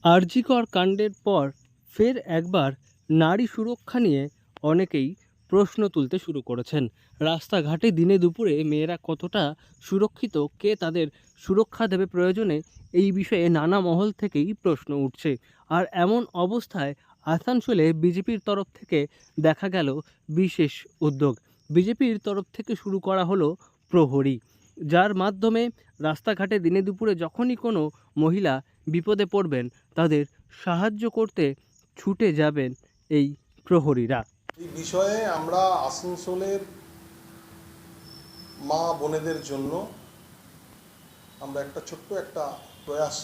আর.জি. কর কাণ্ডের পর ফের একবার নারী সুরক্ষা নিয়ে অনেকেই প্রশ্ন তুলতে শুরু করেছেন। রাস্তাঘাটে দিনে দুপুরে মেয়েরা কতটা সুরক্ষিত, কে তাদের সুরক্ষা দেবে প্রয়োজনে, এই বিষয়ে নানা মহল থেকেই প্রশ্ন উঠছে। আর এমন অবস্থায় আসানসোলে বিজেপির তরফ থেকে দেখা গেল বিশেষ উদ্যোগ। বিজেপির তরফ থেকে শুরু করা হলো প্রহরী, যার মাধ্যমে রাস্তাঘাটে দিনে দুপুরে যখনই কোনো মহিলা বিপদে পড়বেন তাদের সাহায্য করতে ছুটে যাবেন এই প্রহরীরা। এই বিষয়ে আমরা আসানসোলের মা বোনেদের জন্য আমরা একটা ছোট্ট একটা প্রয়াস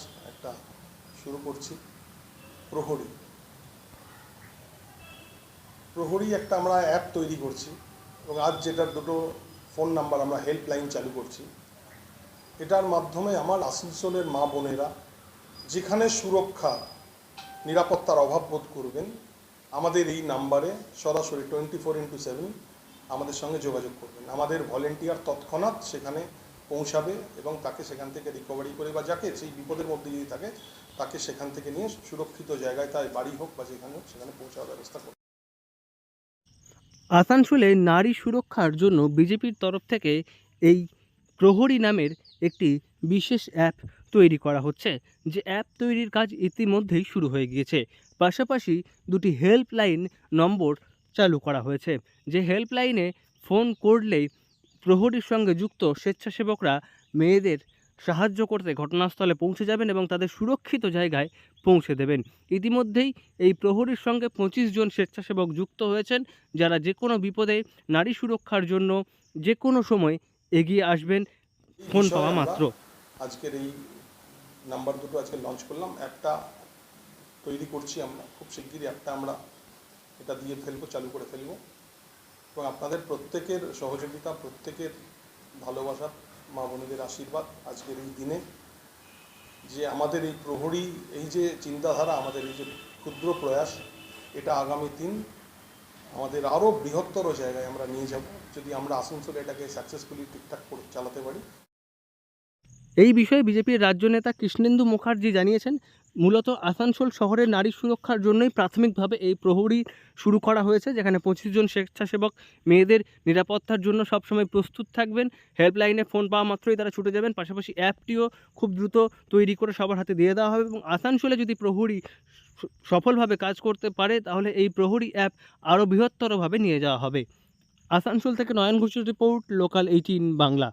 শুরু করছি। প্রহরী প্রহরী একটা আমরা অ্যাপ তৈরি করছি এবং আজ যেটার দুটো ফোন নাম্বার আমরা হেল্পলাইন চালু করছি। এটার মাধ্যমে আমার আসানসোলের মা বোনেরা যেখানে সুরক্ষা নিরাপত্তার অভাব বোধ করবেন, আমাদের এই নাম্বারে সরাসরি 24x7 আমাদের সঙ্গে যোগাযোগ করবেন। আমাদের ভলেন্টিয়ার তৎক্ষণাৎ সেখানে পৌঁছাবে এবং তাকে সেখান থেকে রিকভারি করে, বা যাকে সেই বিপদের মধ্যে যদি থাকে তাকে সেখান থেকে নিয়ে সুরক্ষিত জায়গায়, তার বাড়ি হোক বা যেখানে হোক, সেখানে পৌঁছাবার ব্যবস্থা করবে। আসানসোলে নারী সুরক্ষার জন্য বিজেপির তরফ থেকে এই প্রহরী নামের একটি বিশেষ অ্যাপ তৈরি করা হচ্ছে, যে অ্যাপ তৈরির কাজ ইতিমধ্যেই শুরু হয়ে গিয়েছে। পাশাপাশি দুটি হেল্পলাইন নম্বর চালু করা হয়েছে, যে হেল্পলাইনে ফোন করলেই প্রহরীর সঙ্গে যুক্ত স্বেচ্ছাসেবকরা মেয়েদের সাহায্য করতে ঘটনাস্থলে পৌঁছে যাবেন এবং তাদের সুরক্ষিত জায়গায় পৌঁছে দেবেন। ইতিমধ্যেই এই প্রহরীর সঙ্গে 25 জন স্বেচ্ছাসেবক যুক্ত হয়েছেন, যারা যে কোনো বিপদে নারী সুরক্ষার জন্য যে কোনো সময় এগিয়ে আসবেন ফোন পাওয়া মাত্র। আজকের এই নাম্বার দুটো আজকে লঞ্চ করলাম, একটা তৈরি করছি আমরা, খুব শিগগিরই একটা আমরা এটা দিয়ে ফেলবো, চালু করে ফেলবো। এবং আপনাদের প্রত্যেকের সহযোগিতা, প্রত্যেকের ভালোবাসা, মা বোনেদের আশীর্বাদ আজকের এই দিনে, যে আমাদের এই প্রহরী, এই যে চিন্তাধারা, আমাদের এই যে ক্ষুদ্র প্রয়াস, এটা আগামী দিন আমাদের আরও বৃহত্তর জায়গায় আমরা নিয়ে যাব, যদি আমরা আসানসোলে এটাকে সাকসেসফুলি ঠিকঠাক করে চালাতে পারি। এই বিষয়ে বিজেপির রাজ্য নেতা কৃষ্ণেন্দু মুখার্জি জানিয়েছেন, মূলত আসানসোল শহরের নারী সুরক্ষার জন্যই প্রাথমিকভাবে এই প্রহরী শুরু করা হয়েছে, যেখানে 25 জন স্বেচ্ছাসেবক মেয়েদের নিরাপত্তার জন্য সবসময় প্রস্তুত থাকবেন। হেল্পলাইনে ফোন পাওয়া মাত্রই তারা ছুটে যাবেন। পাশাপাশি অ্যাপটিও খুব দ্রুত তৈরি করে সবার হাতে দিয়ে দেওয়া হবে এবং আসানসোলে যদি প্রহরী সফলভাবে কাজ করতে পারে, তাহলে এই প্রহরী অ্যাপ আরও বৃহত্তরভাবে নিয়ে যাওয়া হবে। আসানসোল থেকে নয়ন ঘোষের রিপোর্ট, লোকাল 18 বাংলা।